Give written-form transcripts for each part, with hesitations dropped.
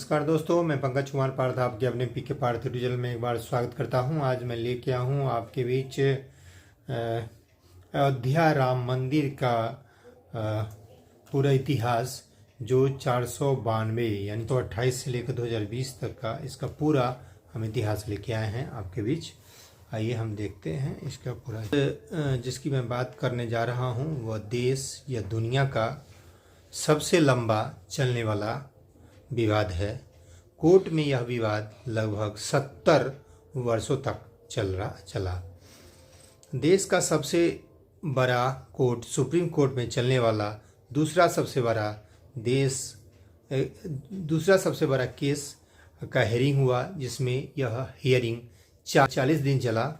नमस्कार दोस्तों, मैं पंकज कुमार पार्थ आपके अपने पीके पार्थ यूट्यूब चैनल में एक बार स्वागत करता हूं। आज मैं लेके आया हूं आपके बीच अयोध्या राम मंदिर का पूरा इतिहास, जो 492 यानी तो 28 से लेकर 2020 तक का इसका पूरा हम इतिहास लेके आए हैं आपके बीच। आइए हम देखते हैं इसका पूरा। जिसकी मैं बात करने जा रहा हूं वह देश या दुनिया का सबसे लंबा चलने वाला विवाद है। कोर्ट में यह विवाद लगभग 70 वर्षों तक चला। देश का सबसे बड़ा कोर्ट, सुप्रीम कोर्ट में चलने वाला दूसरा सबसे बड़ा केस का हेयरिंग हुआ, जिसमें यह हियरिंग 40 दिन चला।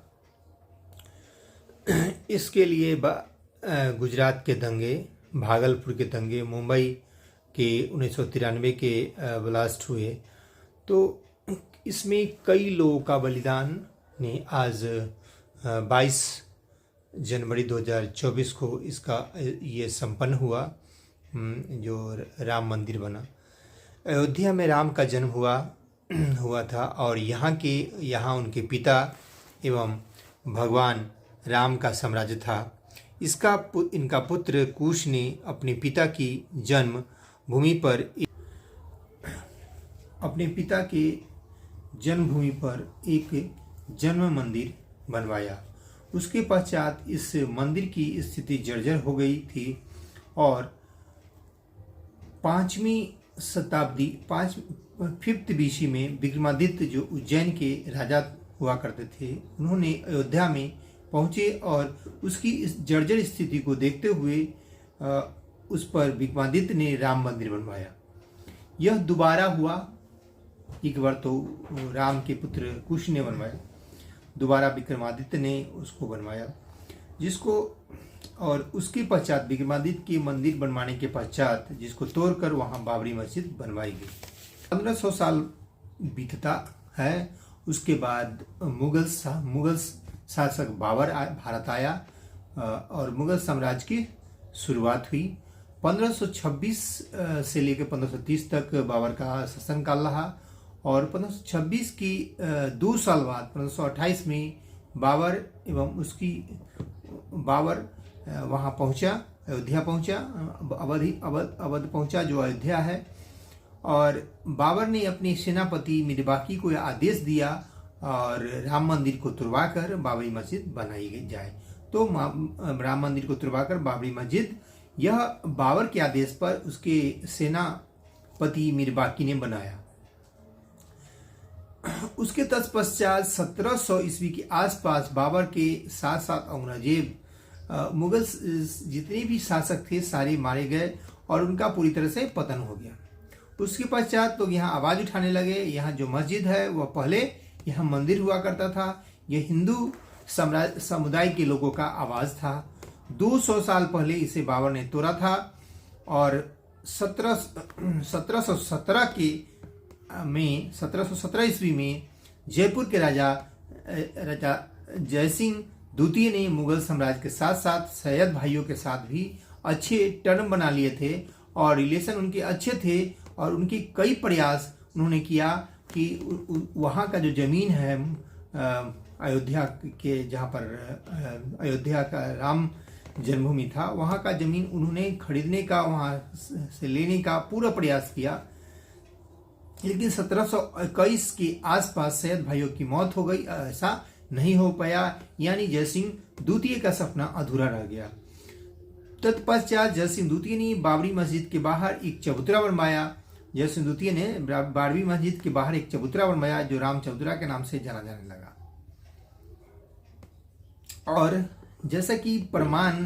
इसके लिए गुजरात के दंगे, भागलपुर के दंगे, मुंबई के 1993 के ब्लास्ट हुए, तो इसमें कई लोगों का बलिदान ने आज 22 जनवरी 2024 को ये संपन्न हुआ, जो राम मंदिर बना। अयोध्या में राम का जन्म हुआ था और यहाँ उनके पिता एवं भगवान राम का साम्राज्य था। इनका पुत्र कुश ने अपने पिता की जन्मभूमि पर एक जन्म मंदिर बनवाया। उसके पश्चात इस मंदिर की स्थिति जर्जर हो गई थी और 5th BC में विक्रमादित्य, जो उज्जैन के राजा हुआ करते थे, उन्होंने अयोध्या में पहुंचे और उसकी इस जर्जर स्थिति को देखते हुए उस पर विक्रमादित्य ने राम मंदिर बनवाया। यह दोबारा हुआ, एक बार तो राम के पुत्र कुश ने बनवाया, दोबारा विक्रमादित्य ने उसको बनवाया, और उसके पश्चात विक्रमादित्य के मंदिर बनवाने के पश्चात जिसको तोड़कर वहां बाबरी मस्जिद बनवाई गई। 1500 साल बीतता है। उसके बाद मुगल शासक बाबर भारत आया और मुगल साम्राज्य की शुरुआत हुई। 1526 से लेकर 1530 तक बाबर का शासनकाल रहा और 1526 की 2 साल बाद 1528 में बाबर वहाँ पहुँचा, अयोध्या पहुँचा, अवध पहुँचा, जो अयोध्या है। और बाबर ने अपने सेनापति मिर्बाकी को यह आदेश दिया और राम मंदिर को तुड़वाकर बाबरी मस्जिद बनाई जाए। तो राम मंदिर को तुड़वाकर बाबरी मस्जिद, यह बाबर के आदेश पर उसके सेनापति मिर्बाकी ने बनाया। उसके तत्पश्चात 1700 ईस्वी के आसपास बाबर के साथ साथ औरंगजेब, मुगल जितने भी शासक थे सारे मारे गए और उनका पूरी तरह से पतन हो गया। उसके पश्चात लोग यहाँ आवाज उठाने लगे। यहाँ जो मस्जिद है वह पहले यहाँ मंदिर हुआ करता था। यह हिंदू समुदाय के लोगों का आवाज था। 200 साल पहले इसे बाबर ने तोड़ा था और 1717 ईस्वी में जयपुर के राजा जयसिंह द्वितीय ने मुगल साम्राज्य के साथ साथ सैयद भाइयों के साथ भी अच्छे टर्म बना लिए थे और रिलेशन उनके अच्छे थे और उनके कई प्रयास उन्होंने किया कि वहाँ का जो जमीन है अयोध्या के, जहाँ पर अयोध्या का राम जन्मभूमि था, वहाँ का जमीन उन्होंने खरीदने का, वहाँ से लेने का पूरा प्रयास किया। लेकिन 1721 के आसपास सैयद भाइयों की मौत हो गई। ऐसा नहीं हो पाया, यानी जयसिंह द्वितीय का सपना अधूरा रह गया। तत्पश्चात जयसिंह द्वितीय ने बाबरी मस्जिद के बाहर एक चबूतरा बनवाया। जयसिंह द्वितीय ने बाबरी मस्जिद के बाहर एक चबूतरा बनवाया, जो राम चबूतरा के नाम से जाना जाने लगा। और जैसा कि प्रमाण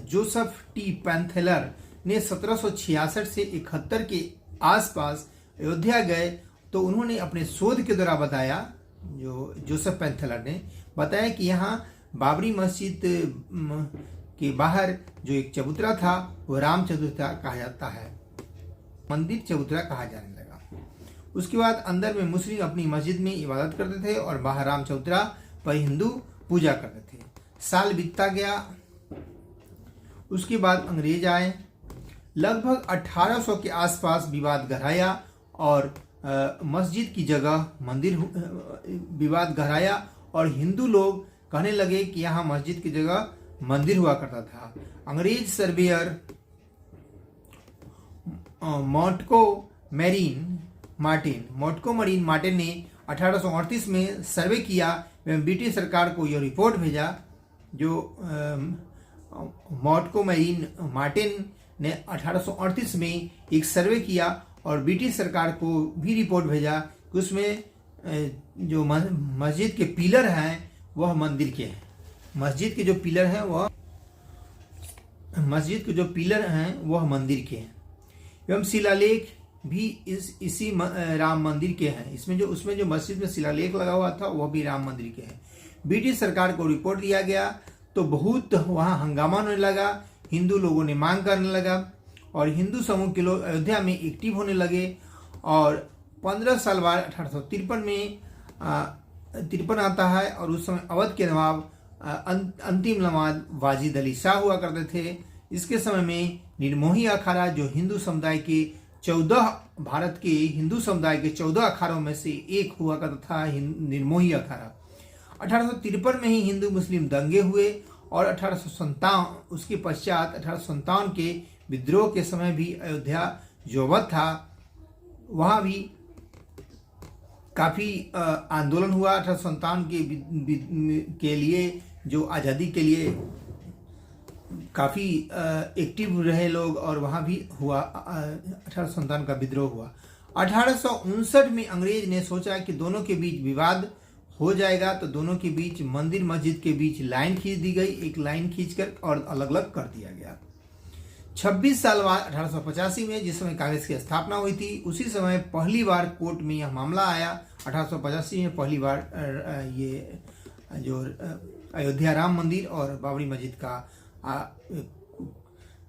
जोसेफ टी पैंथेलर ने 1766 से 71 के आसपास अयोध्या गए, तो उन्होंने अपने शोध के द्वारा बताया, जो जोसेफ पैंथेलर ने बताया कि यहाँ बाबरी मस्जिद के बाहर जो एक चबूतरा था वो राम चबूतरा कहा जाता है, मंदिर चबूतरा कहा जाने लगा। उसके बाद अंदर में मुस्लिम अपनी मस्जिद में इबादत करते थे और बाहर राम चबूतरा पर हिंदू पूजा करते थे। साल बीतता गया। उसके बाद अंग्रेज आए। लगभग 1800 के आसपास विवाद गहराया और मस्जिद की जगह मंदिर विवाद गहराया और हिंदू लोग कहने लगे कि यहाँ मस्जिद की जगह मंदिर हुआ करता था। अंग्रेज सर्वेयर मॉन्टको मरीन मार्टिन ने 1838 में सर्वे किया एवं ब्रिटिश सरकार को यह रिपोर्ट भेजा। जो मॉन्टको मरीन मार्टिन ने 1838 में एक सर्वे किया और ब्रिटिश सरकार को भी रिपोर्ट भेजा कि उसमें जो मस्जिद के पिलर हैं वह मंदिर के हैं। मस्जिद के जो पिलर हैं वह मंदिर के हैं एवं शिलालेख भी इसी राम मंदिर के हैं। उसमें जो मस्जिद में शिलालेख लगा हुआ था वह भी राम मंदिर के हैं। ब्रिटिश सरकार को रिपोर्ट दिया गया तो बहुत वहाँ हंगामा होने लगा, हिंदू लोगों ने मांग करने लगा और हिंदू समूह के लोग अयोध्या में एक्टिव होने लगे। और 15 साल बाद 1853 में 53 आता है और उस समय अवध के नवाब अंतिम नवाब वाजिद अली शाह हुआ करते थे। इसके समय में निर्मोही अखाड़ा जो हिंदू समुदाय के 14 भारत के हिंदू समुदाय के 14 अखाड़ों में से एक हुआ करता था निर्मोही अखाड़ा। 1853 में ही हिंदू मुस्लिम दंगे हुए और 1857 उसके पश्चात 1857 के विद्रोह के समय भी अयोध्या जो अवध था वहाँ भी काफ़ी आंदोलन हुआ। 1857 के लिए जो आज़ादी के लिए काफ़ी एक्टिव रहे लोग और वहाँ भी हुआ 1857 का विद्रोह हुआ। 1859 में अंग्रेज ने सोचा कि दोनों के बीच विवाद हो जाएगा तो दोनों के बीच मंदिर मस्जिद के बीच लाइन खींच दी गई, एक लाइन खींचकर और अलग अलग कर दिया गया। 26 साल बाद 1885 में जिस समय कांग्रेस की स्थापना हुई थी उसी समय पहली बार कोर्ट में यह मामला आया। 1885 में पहली बार ये जो अयोध्या राम मंदिर और बाबरी मस्जिद का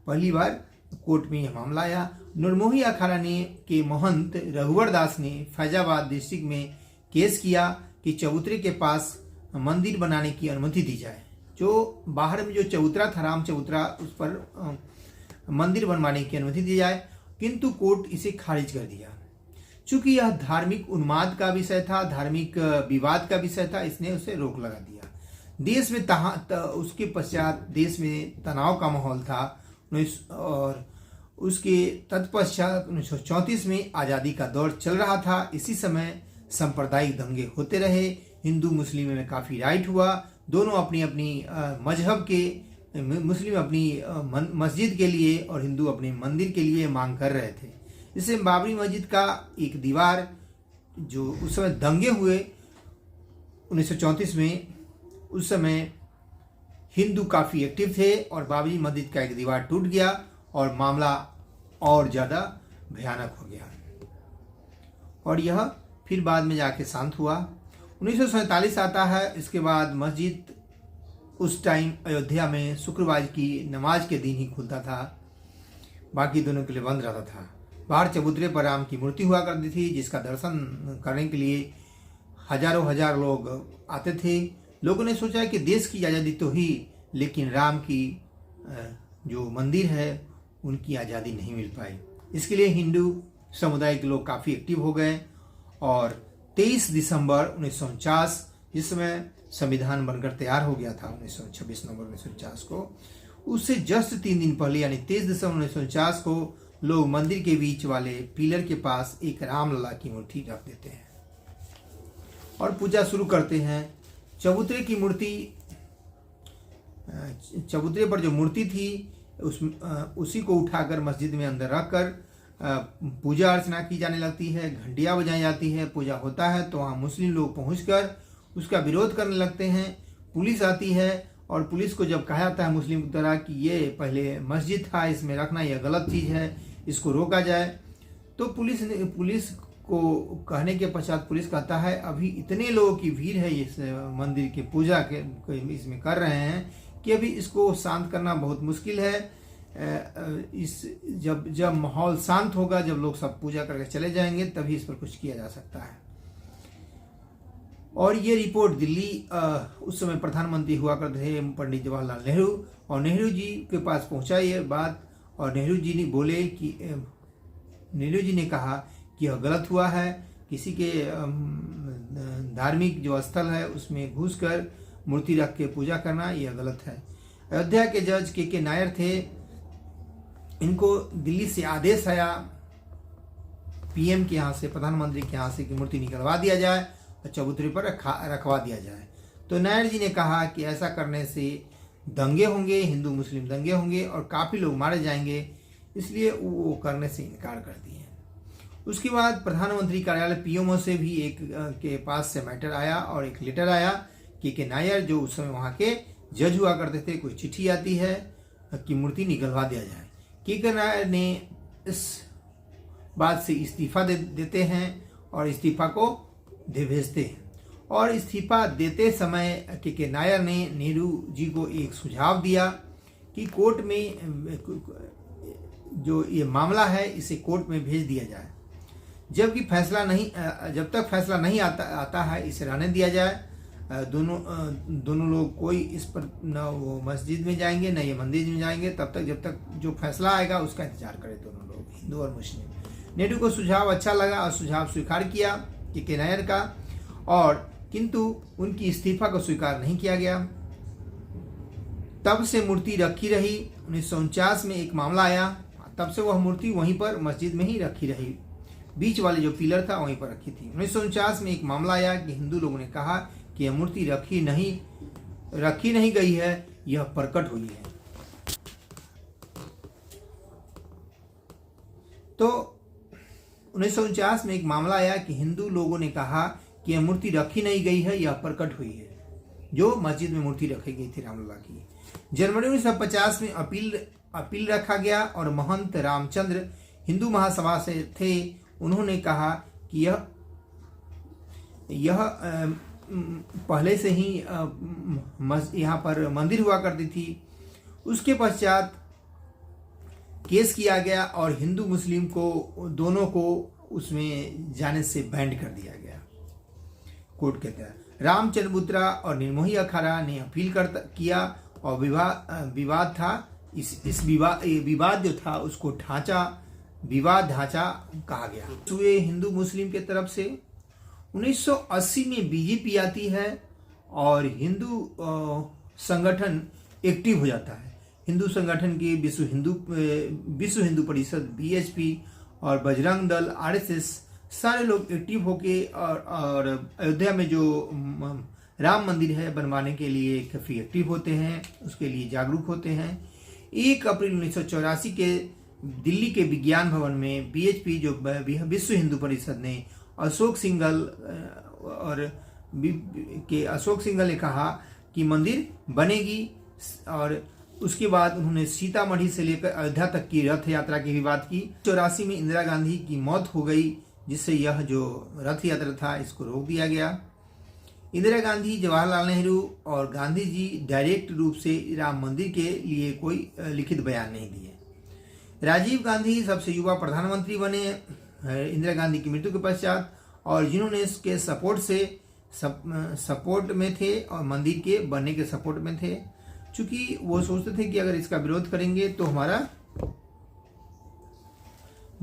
पहली बार कोर्ट में यह मामला आया। निर्मोही अखाड़ा के महंत रघुवर दास ने फैजाबाद डिस्ट्रिक्ट में केस किया कि चबूतरे के पास मंदिर बनाने की अनुमति दी जाए। जो बाहर में जो चबूतरा था राम चबूतरा उस पर मंदिर बनवाने की अनुमति दी जाए, किंतु कोर्ट इसे खारिज कर दिया। चूंकि यह धार्मिक उन्माद का विषय था, धार्मिक विवाद का विषय था, इसने उसे रोक लगा दिया। देश में उसके पश्चात देश में तनाव का माहौल था और उसके तत्पश्चात 1934 में आज़ादी का दौर चल रहा था। इसी समय सांप्रदायिक दंगे होते रहे, हिंदू मुस्लिम में काफ़ी राइट हुआ, दोनों अपनी अपनी मजहब के मुस्लिम अपनी मस्जिद के लिए और हिंदू अपने मंदिर के लिए मांग कर रहे थे। इससे बाबरी मस्जिद का एक दीवार जो उस समय दंगे हुए 1934 में, उस समय हिंदू काफ़ी एक्टिव थे और बाबरी मस्जिद का एक दीवार टूट गया और मामला और ज़्यादा भयानक हो गया और यह फिर बाद में जाके शांत हुआ। 1947 आता है। इसके बाद मस्जिद उस टाइम अयोध्या में शुक्रवार की नमाज के दिन ही खुलता था, बाकी दोनों के लिए बंद रहता था। बाहर चबूतरे पर राम की मूर्ति हुआ करती थी जिसका दर्शन करने के लिए हजारों हजार लोग आते थे। लोगों ने सोचा कि देश की आज़ादी तो ही, लेकिन राम की जो मंदिर है उनकी आज़ादी नहीं मिल पाई। इसके लिए हिंदू समुदाय के लोग काफ़ी एक्टिव हो गए और 23 दिसंबर 1949 जिस समय संविधान बनकर तैयार हो गया था 26 नवंबर 1949 को, उससे जस्ट 3 दिन पहले यानी 23 दिसंबर 1949 को लोग मंदिर के बीच वाले पिलर के पास एक रामलला की मूर्ति रख देते हैं और पूजा शुरू करते हैं। चबूतरे की मूर्ति, चबूतरे पर जो मूर्ति थी उसी को उठाकर मस्जिद में अंदर रखकर पूजा अर्चना की जाने लगती है, घंटियाँ बजाई जाती है, पूजा होता है। तो वहाँ मुस्लिम लोग पहुंचकर उसका विरोध करने लगते हैं। पुलिस आती है और पुलिस को जब कहा जाता है मुस्लिम की तरह कि ये पहले मस्जिद था, इसमें रखना यह गलत चीज़ है, इसको रोका जाए, तो पुलिस को कहने के पश्चात पुलिस कहता है अभी इतने लोगों की भीड़ है इस मंदिर की पूजा के इसमें कर रहे हैं कि अभी इसको शांत करना बहुत मुश्किल है। जब माहौल शांत होगा, जब लोग सब पूजा करके चले जाएंगे, तभी इस पर कुछ किया जा सकता है। और ये रिपोर्ट दिल्ली उस समय प्रधानमंत्री हुआ करते थे पंडित जवाहरलाल नेहरू, और नेहरू जी के पास पहुंचा ये बात और नेहरू जी ने कहा कि यह गलत हुआ है। किसी के धार्मिक जो स्थल है उसमें घुसकर मूर्ति रख के पूजा करना यह गलत है। अयोध्या के जज के नायर थे, इनको दिल्ली से आदेश आया पीएम के यहाँ से, प्रधानमंत्री के यहाँ से, कि मूर्ति निकलवा दिया जाए और चबूतरे पर रखवा दिया जाए। तो नायर जी ने कहा कि ऐसा करने से दंगे होंगे, हिंदू मुस्लिम दंगे होंगे और काफ़ी लोग मारे जाएंगे, इसलिए वो करने से इनकार कर दिए। उसके बाद प्रधानमंत्री कार्यालय पीएमओ से भी एक के पास से मैटर आया और एक लेटर आया कि नायर जो उस समय वहाँ के जज हुआ करते थे, कोई चिट्ठी आती है कि मूर्ति निकलवा दिया जाए। के नायर ने इस बात से इस्तीफा देते हैं और इस्तीफा को भेजते हैं। और इस्तीफा देते समय के नायर ने नेहरू जी को एक सुझाव दिया कि कोर्ट में जो ये मामला है इसे कोर्ट में भेज दिया जाए, जब तक फैसला नहीं आता है इसे रहने दिया जाए। दोनों लोग कोई इस पर न वो मस्जिद में जाएंगे न ये मंदिर में जाएंगे तब तक, जब तक जो फैसला आएगा उसका इंतजार करें दोनों लोग, हिंदू और मुस्लिम। नेहरू को सुझाव अच्छा लगा और सुझाव स्वीकार किया के नायर का, और किंतु उनकी इस्तीफा को स्वीकार नहीं किया गया। तब से मूर्ति रखी रही। 1949 में एक मामला आया, तब से वह मूर्ति वहीं पर मस्जिद में ही रखी रही, बीच वाले जो पिलर था वहीं पर रखी थी। 1949 में एक मामला आया कि हिंदू लोगों ने कहा कि यह मूर्ति रखी नहीं गई है, यह प्रकट हुई है। तो 1949 में एक मामला आया कि हिंदू लोगों ने कहा कि यह मूर्ति रखी नहीं गई है, यह प्रकट हुई है, जो मस्जिद में मूर्ति रखी गई थी रामलला की। जनवरी 1950 में अपील रखा गया और महंत रामचंद्र हिंदू महासभा से थे, उन्होंने कहा कि यह पहले से ही यहाँ पर मंदिर हुआ करती थी। उसके पश्चात केस किया गया और हिंदू मुस्लिम को दोनों को उसमें जाने से बैंड कर दिया गया कोर्ट के तहत। रामचंद्रपुत्रा और निर्मोही अखाड़ा ने अपील किया और विवाद था। इस विवाद जो था उसको विवाद ढांचा कहा गया। हुए हिंदू मुस्लिम के तरफ से 1980 में बीजेपी आती है और हिंदू संगठन एक्टिव हो जाता है। हिंदू संगठन के विश्व हिंदू परिषद बीएचपी और बजरंग दल आरएसएस सारे लोग एक्टिव होके और अयोध्या में जो राम मंदिर है बनवाने के लिए काफ़ी एक्टिव होते हैं, उसके लिए जागरूक होते हैं। 1 अप्रैल 1984 के दिल्ली के विज्ञान भवन में बीएचपी जो विश्व हिंदू परिषद ने अशोक सिंघल ने कहा कि मंदिर बनेगी, और उसके बाद उन्होंने सीतामढ़ी से लेकर अयोध्या तक की रथ यात्रा की भी बात की। 84 में इंदिरा गांधी की मौत हो गई, जिससे यह जो रथ यात्रा था इसको रोक दिया गया। इंदिरा गांधी, जवाहरलाल नेहरू और गांधी जी डायरेक्ट रूप से राम मंदिर के लिए कोई लिखित बयान नहीं दिए। राजीव गांधी सबसे युवा प्रधानमंत्री बने इंदिरा गांधी की मृत्यु के पश्चात, और जिन्होंने इसके सपोर्ट में थे और मंदिर के बनने के सपोर्ट में थे, क्योंकि वो सोचते थे कि अगर इसका विरोध करेंगे तो हमारा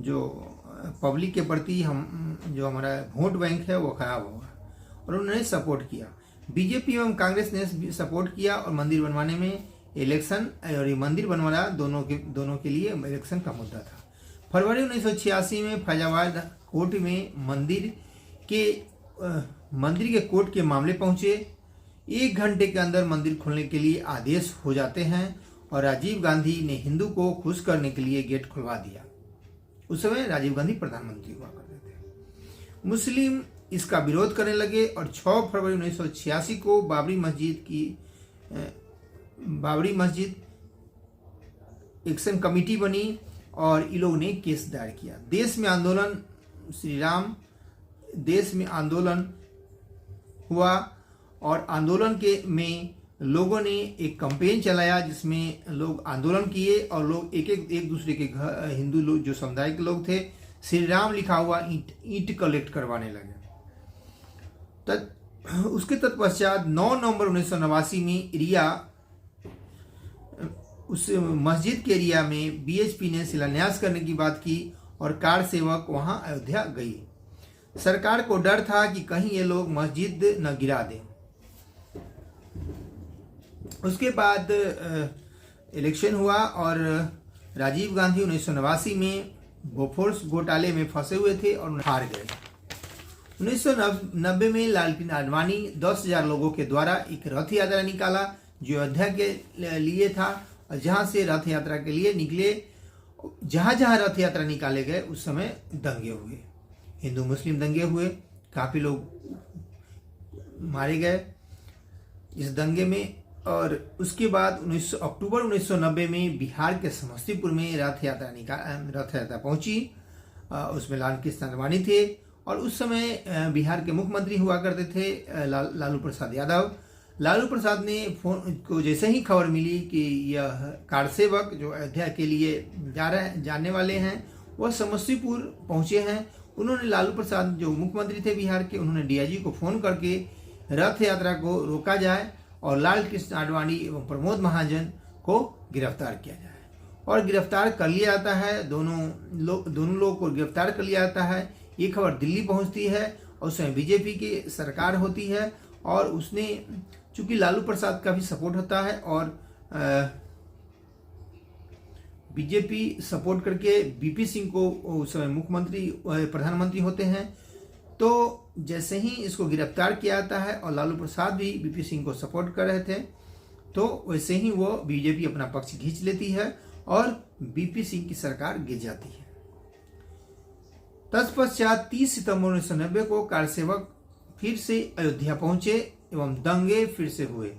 जो पब्लिक के प्रति जो हमारा वोट बैंक है वो खराब होगा, और उन्होंने सपोर्ट किया। बीजेपी एवं कांग्रेस ने सपोर्ट किया और मंदिर बनवाने में इलेक्शन और ये मंदिर बनवाना दोनों के लिए इलेक्शन का मुद्दा था। फरवरी 1986 में फैजाबाद कोर्ट में मंदिर के कोर्ट के मामले पहुंचे। 1 घंटे के अंदर मंदिर खोलने के लिए आदेश हो जाते हैं और राजीव गांधी ने हिंदू को खुश करने के लिए गेट खुलवा दिया। उस समय राजीव गांधी प्रधानमंत्री हुआ करते थे। मुस्लिम इसका विरोध करने लगे और 6 फरवरी 1986 को बाबरी मस्जिद एक्शन कमेटी बनी और इन लोगों ने केस दायर किया। देश में आंदोलन हुआ और आंदोलन में लोगों ने एक कैंपेन चलाया जिसमें लोग आंदोलन किए और लोग एक दूसरे के घर, हिंदू लोग जो समुदाय के लोग थे, श्री राम लिखा हुआ ईंट कलेक्ट करवाने लगे। उसके तत्पश्चात 9 नवंबर 1989 में उस मस्जिद के एरिया में बीएचपी ने शिलान्यास करने की बात की और कार सेवक वहां अयोध्या गई। सरकार को डर था कि कहीं ये लोग मस्जिद न गिरा दें। उसके बाद इलेक्शन हुआ और राजीव गांधी 1989 में बोफोर्स घोटाले में फंसे हुए थे और हार गए। 1990 में लालकृष्ण आडवाणी 10,000 लोगों के द्वारा एक रथ यात्रा निकाला जो अयोध्या के लिए था, और जहां से रथ यात्रा के लिए निकले, जहां जहां रथ यात्रा निकाले गए उस समय दंगे हुए, हिंदू मुस्लिम दंगे हुए, काफी लोग मारे गए इस दंगे में। और उसके बाद अक्टूबर 1990 में बिहार के समस्तीपुर में रथ यात्रा पहुंची। उसमें लालकृष्ण आडवाणी थे और उस समय बिहार के मुख्यमंत्री हुआ करते थे लालू प्रसाद यादव। लालू प्रसाद ने फोन को जैसे ही खबर मिली कि यह कार सेवक जो अयोध्या के लिए जाने वाले हैं वह समस्तीपुर पहुंचे हैं, उन्होंने लालू प्रसाद जो मुख्यमंत्री थे बिहार के, उन्होंने डीआईजी को फोन करके रथ यात्रा को रोका जाए और लालकृष्ण आडवाणी एवं प्रमोद महाजन को गिरफ्तार किया जाए। और गिरफ्तार कर लिया जाता है, दोनों लोग को गिरफ्तार कर लिया जाता है। ये खबर दिल्ली पहुंचती है और उसमें बीजेपी की सरकार होती है और उसने चूंकि लालू प्रसाद का भी सपोर्ट होता है और बीजेपी सपोर्ट करके बीपी सिंह को उस समय मुख्यमंत्री प्रधानमंत्री होते हैं। तो जैसे ही इसको गिरफ्तार किया जाता है और लालू प्रसाद भी बीपी सिंह को सपोर्ट कर रहे थे, तो वैसे ही वो बीजेपी अपना पक्ष खींच लेती है और बीपी सिंह की सरकार गिर जाती है। तत्पश्चात 30 सितंबर 1990 को कार सेवक फिर से अयोध्या पहुंचे एवं दंगे फिर से हुए।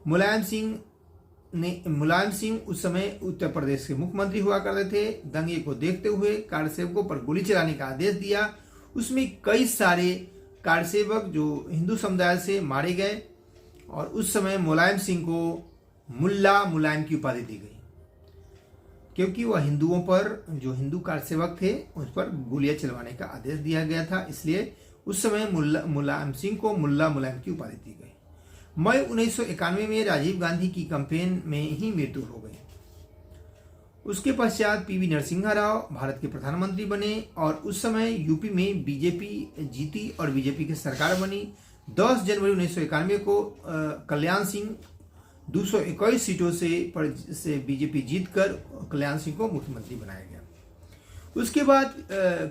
मुलायम सिंह उस समय उत्तर प्रदेश के मुख्यमंत्री हुआ करते थे। दंगे को देखते हुए कार सेवकों पर गोली चलाने का आदेश दिया। उसमें कई सारे कार सेवक जो हिंदू समुदाय से मारे गए और उस समय मुलायम सिंह को मुल्ला मुलायम की उपाधि दी गई क्योंकि वह हिंदुओं पर, जो हिंदू कार सेवक थे उस पर गोलियां चलवाने का आदेश दिया गया था, इसलिए उस समय मुलायम सिंह को मुल्ला मुलायम की उपाधि दी गई। मई 1991 में राजीव गांधी की कैंपेन में ही मृत्यु हो गई। उसके पश्चात पीवी नरसिम्हा राव भारत के प्रधानमंत्री बने और उस समय यूपी में बीजेपी जीती और बीजेपी की सरकार बनी। 10 जनवरी 1991 को कल्याण सिंह 221 सीटों से बीजेपी जीतकर कल्याण सिंह को मुख्यमंत्री बनाया गया। उसके बाद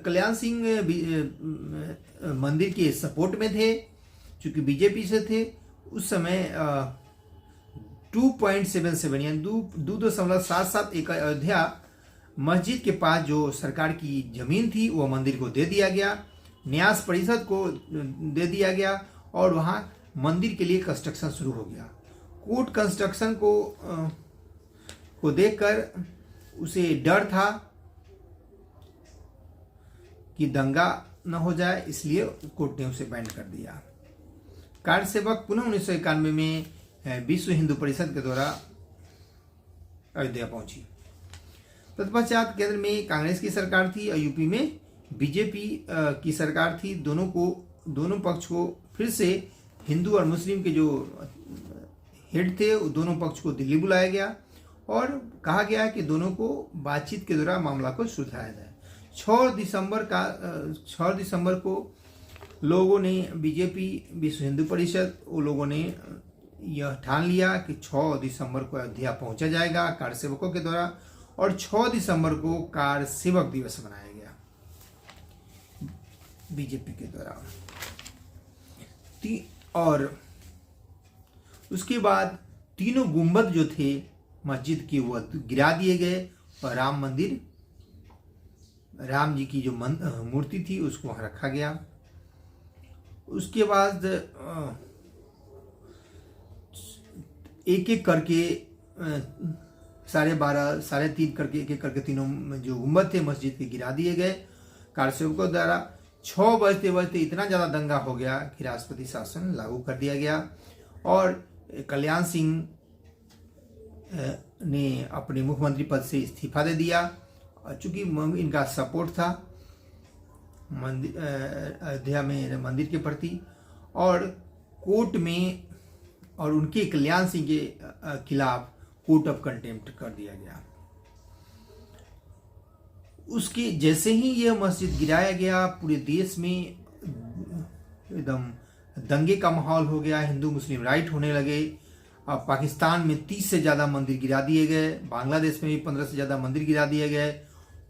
कल्याण सिंह मंदिर के सपोर्ट में थे, चूंकि बीजेपी से थे। उस समय 2.77 यानी 2.77 एकड़ अयोध्या मस्जिद के पास जो सरकार की जमीन थी वो मंदिर को दे दिया गया, न्यास परिषद को दे दिया गया और वहां मंदिर के लिए कंस्ट्रक्शन शुरू हो गया। कोर्ट कंस्ट्रक्शन को देखकर उसे डर था कि दंगा न हो जाए, इसलिए कोर्ट ने उसे बैन कर दिया। कार सेवक पुनः 1991 में विश्व हिंदू परिषद के द्वारा अयोध्या पहुंची। तत्पश्चात केंद्र में कांग्रेस की सरकार थी और यूपी में बीजेपी की सरकार थी। दोनों पक्ष को फिर से हिंदू और मुस्लिम के जो हेड थे दोनों पक्ष को दिल्ली बुलाया गया और कहा गया कि दोनों को बातचीत के द्वारा मामला को सुलझाया जाए। 6 दिसंबर को लोगों ने, बीजेपी विश्व हिंदू परिषद, वो लोगों ने यह ठान लिया कि 6 दिसंबर को अयोध्या पहुंचा जाएगा कार सेवकों के द्वारा और 6 दिसंबर को कार सेवक दिवस मनाया गया बीजेपी के द्वारा। और उसके बाद तीनों गुंबद जो थे मस्जिद की वो गिरा दिए गए और राम जी की जो मूर्ति थी उसको वहां रखा गया। उसके बाद एक एक करके 12.5 3.5 करके एक एक करके तीनों जो गुंबद थे मस्जिद के गिरा दिए गए कार सेवकों द्वारा। 6 बजते इतना ज्यादा दंगा हो गया कि राष्ट्रपति शासन लागू कर दिया गया और कल्याण सिंह ने अपने मुख्यमंत्री पद से इस्तीफा दे दिया। चूंकि इनका सपोर्ट था अयोध्या में मंदिर के प्रति और कोर्ट में, और उनके कल्याण सिंह के खिलाफ कोर्ट ऑफ कंटेम्प्ट कर दिया गया। उसके जैसे ही यह मस्जिद गिराया गया, पूरे देश में एकदम दंगे का माहौल हो गया, हिंदू मुस्लिम राइट होने लगे। पाकिस्तान में 30 से ज़्यादा मंदिर गिरा दिए गए, बांग्लादेश में भी 15 से ज़्यादा मंदिर गिरा दिए गए।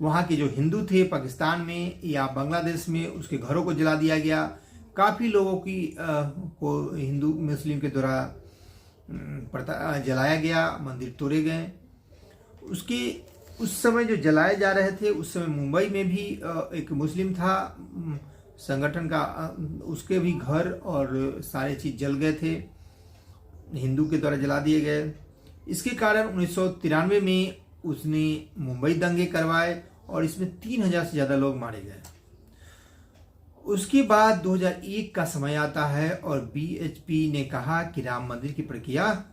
वहाँ के जो हिंदू थे पाकिस्तान में या बांग्लादेश में, उसके घरों को जला दिया गया। काफ़ी लोगों की को हिंदू मुस्लिम के द्वारा जलाया गया, मंदिर तोड़े गए। उस समय जो जलाए जा रहे थे, उस समय मुंबई में भी एक मुस्लिम था संगठन का, उसके भी घर और सारे चीज़ जल गए थे, हिंदू के द्वारा जला दिए गए। इसके कारण 1993 में उसने मुंबई दंगे करवाए और इसमें 3000 से ज़्यादा लोग मारे गए। उसके बाद 2001 का समय आता है और बीएचपी ने कहा कि राम मंदिर की प्रक्रिया,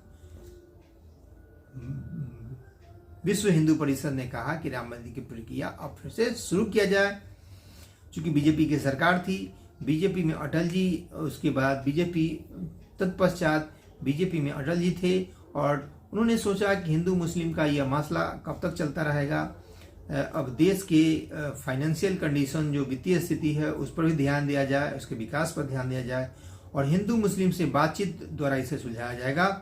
विश्व हिंदू परिषद ने कहा कि राम मंदिर की प्रक्रिया अब फिर से शुरू किया जाए। चूंकि बीजेपी की सरकार थी, बीजेपी में अटल जी, उसके बाद बीजेपी तत्पश्चात बीजेपी में अटल जी थे और उन्होंने सोचा कि हिंदू मुस्लिम का यह मसला कब तक चलता रहेगा। अब देश के फाइनेंशियल कंडीशन, जो वित्तीय स्थिति है, उस पर भी ध्यान दिया जाए, उसके विकास पर ध्यान दिया जाए और हिंदू मुस्लिम से बातचीत द्वारा इसे सुलझाया जाएगा।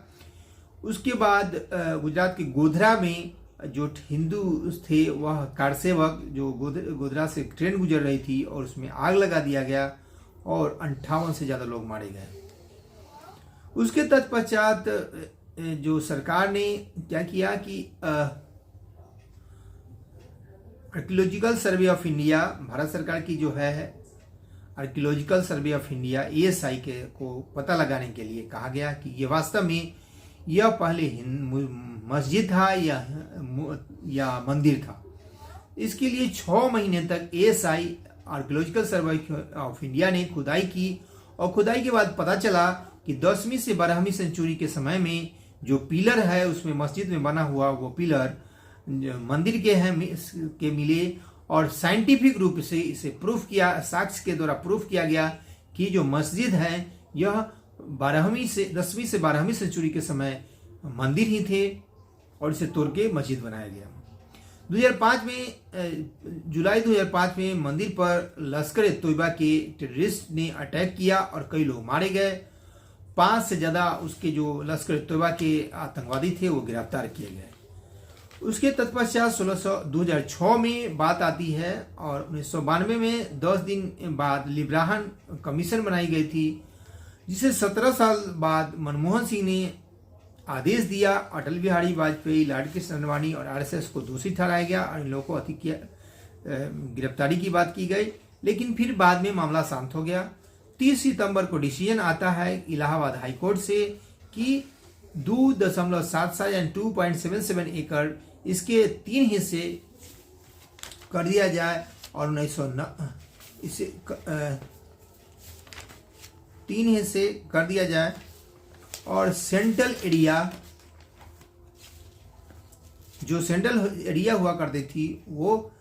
उसके बाद गुजरात के गोधरा में जो हिंदू थे, वह कारसेवक, जो गोधरा से ट्रेन गुजर रही थी और उसमें आग लगा दिया गया और 58 से ज़्यादा लोग मारे गए। उसके तत्पश्चात जो सरकार ने क्या किया कि archaeological survey of India, Bharat सरकार की जो है archaeological survey of India ASI को पता लगाने के लिए कहा गया कि ये वास्तव में यह पहले मस्जिद था या मंदिर था। इसके लिए 6 महीने तक ASI archaeological survey of India ने खुदाई की और खुदाई के बाद पता चला कि 10वीं से 12वीं सेंचुरी के समय में जो पिलर है उसमें मस्जिद में बना हुआ वो पिलर मंदिर के मिले और साइंटिफिक रूप से इसे प्रूफ किया, साक्ष्य के द्वारा प्रूफ किया गया कि जो मस्जिद है यह 10वीं से 12वीं सेंचुरी के समय मंदिर ही थे और इसे तोड़ के मस्जिद बनाया गया। 2005 में जुलाई 2005 में मंदिर पर लश्कर ए तोयबा के टेररिस्ट ने अटैक किया और कई लोग मारे गए। 5 से ज़्यादा उसके जो लश्कर ए तोयबा के आतंकवादी थे वो गिरफ्तार किए गए। उसके तत्पश्चात 2006 में बात आती है और 1992 में 10 दिन बाद लिब्राहन कमीशन बनाई गई थी, जिसे 17 साल बाद मनमोहन सिंह ने आदेश दिया। अटल बिहारी वाजपेयी, लाल कृष्ण आडवाणी और RSS को दोषी ठहराया गया और इन लोगों को गिरफ्तारी की बात की गई, लेकिन फिर बाद में मामला शांत हो गया। 30 सितंबर को डिसीजन आता है इलाहाबाद हाईकोर्ट से कि 2.77 यानी 2.77 एकड़ इसके 3 हिस्से कर दिया जाए और 3 हिस्से कर दिया जाए और सेंट्रल एरिया, जो सेंट्रल एरिया हुआ करती थी वो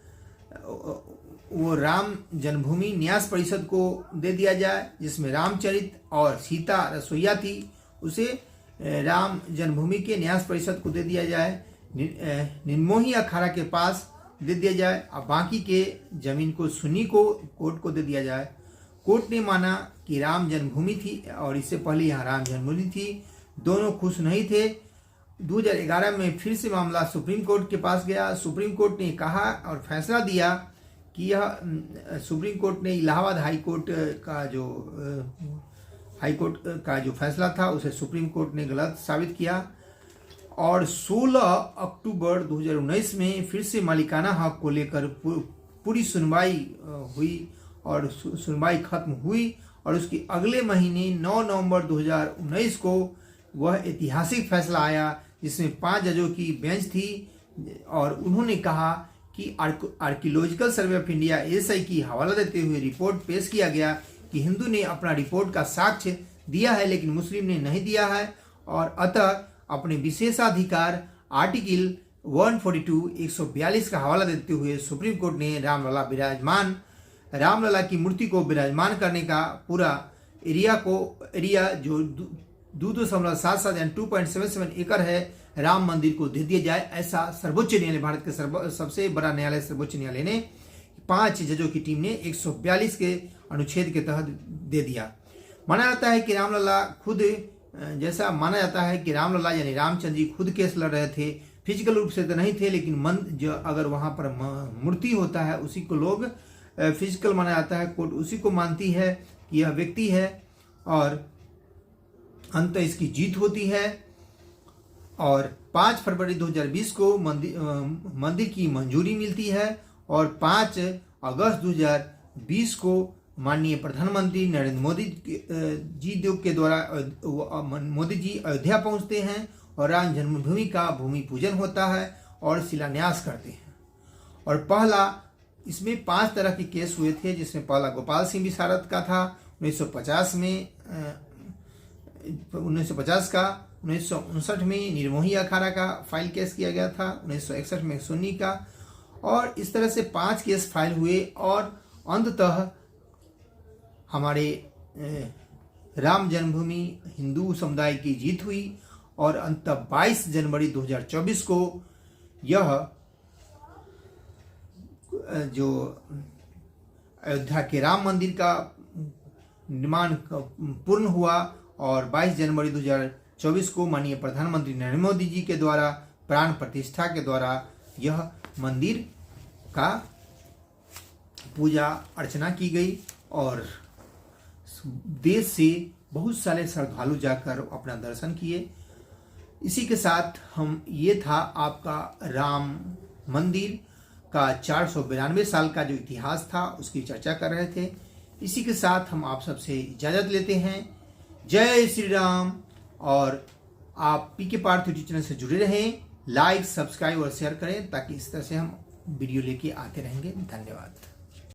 राम जन्मभूमि न्यास परिषद को दे दिया जाए, जिसमें रामचरित और सीता रसोईया थी, उसे राम जन्मभूमि के न्यास परिषद को दे दिया जाए। निर्मोही अखाड़ा के पास दे दिया जाए और बाकी के जमीन को सुन्नी को कोर्ट को दे दिया जाए। कोर्ट ने माना कि राम जन्मभूमि थी और इससे पहले यहाँ राम जन्मभूमि थी, दोनों खुश नहीं थे। 2011 में फिर से मामला सुप्रीम कोर्ट के पास गया। सुप्रीम कोर्ट ने कहा और फैसला दिया कि यह सुप्रीम कोर्ट ने इलाहाबाद हाईकोर्ट का जो फैसला था उसे सुप्रीम कोर्ट ने गलत साबित किया और 16 अक्टूबर 2019 में फिर से मालिकाना हक को लेकर पूरी सुनवाई हुई और सुनवाई खत्म हुई और उसके अगले महीने 9 नवंबर 2019 को वह ऐतिहासिक फैसला आया, जिसमें 5 जजों की बेंच थी और उन्होंने कहा कि archaeological survey of India ASI की हवाला देते हुए रिपोर्ट पेश किया गया कि हिंदू ने अपना रिपोर्ट का साक्ष्य दिया है लेकिन मुस्लिम ने नहीं दिया है और अतः अपने विशेषाधिकार आर्टिकल 142 का हवाला देते हुए सुप्रीम कोर्ट ने रामलला की मूर्ति को विराजमान करने का पूरा एरिया जो 2.77 यानी 2.77 एकड़ है राम मंदिर को दे दिया जाए, ऐसा सर्वोच्च न्यायालय, भारत के सबसे बड़ा न्यायालय सर्वोच्च न्यायालय ने 5 जजों की टीम ने 142 के अनुच्छेद के तहत दे दिया। माना जाता है कि रामलला खुद, जैसा माना जाता है कि रामलला यानी रामचंद्र जी खुद केस लड़ रहे थे, फिजिकल रूप से तो नहीं थे, लेकिन जो अगर वहां पर मूर्ति होता है उसी को लोग फिजिकल माना जाता है, कोर्ट उसी को मानती है कि यह व्यक्ति है, और अंत इसकी जीत होती है। और 5 फरवरी 2020 को मंदिर की मंजूरी मिलती है, और 5 अगस्त 2020 को माननीय प्रधानमंत्री नरेंद्र मोदी जी अयोध्या पहुंचते हैं और राम जन्मभूमि का भूमि पूजन होता है और शिलान्यास करते हैं। और पहला, इसमेमें 5 तरह के केस हुए थे, जिसमें पहला गोपाल सिंह विशारद का था 1950 में, 1950 का, 1959 में निर्मोही अखाड़ा का फाइल केस किया गया था, 1961 में सुन्नी का, और इस तरह से 5 केस फाइल हुए, और अंततः हमारे राम जन्मभूमि हिंदू समुदाय की जीत हुई, और अंततः 22 जनवरी 2024 को यह जो अयोध्या के राम मंदिर का निर्माण पूर्ण हुआ, और 22 जनवरी 2024 को माननीय प्रधानमंत्री नरेंद्र मोदी जी के द्वारा प्राण प्रतिष्ठा के द्वारा यह मंदिर का पूजा अर्चना की गई, और देश से बहुत सारे श्रद्धालु जाकर अपना दर्शन किए। इसी के साथ ये था आपका राम मंदिर का 492 साल का जो इतिहास था उसकी चर्चा कर रहे थे। इसी के साथ हम आप सबसे इजाजत लेते हैं। जय श्री राम। और आप पीके पार्थ यूट्यूब चैनल से जुड़े रहें, लाइक, सब्सक्राइब और शेयर करें, ताकि इस तरह से हम वीडियो लेके आते रहेंगे। धन्यवाद।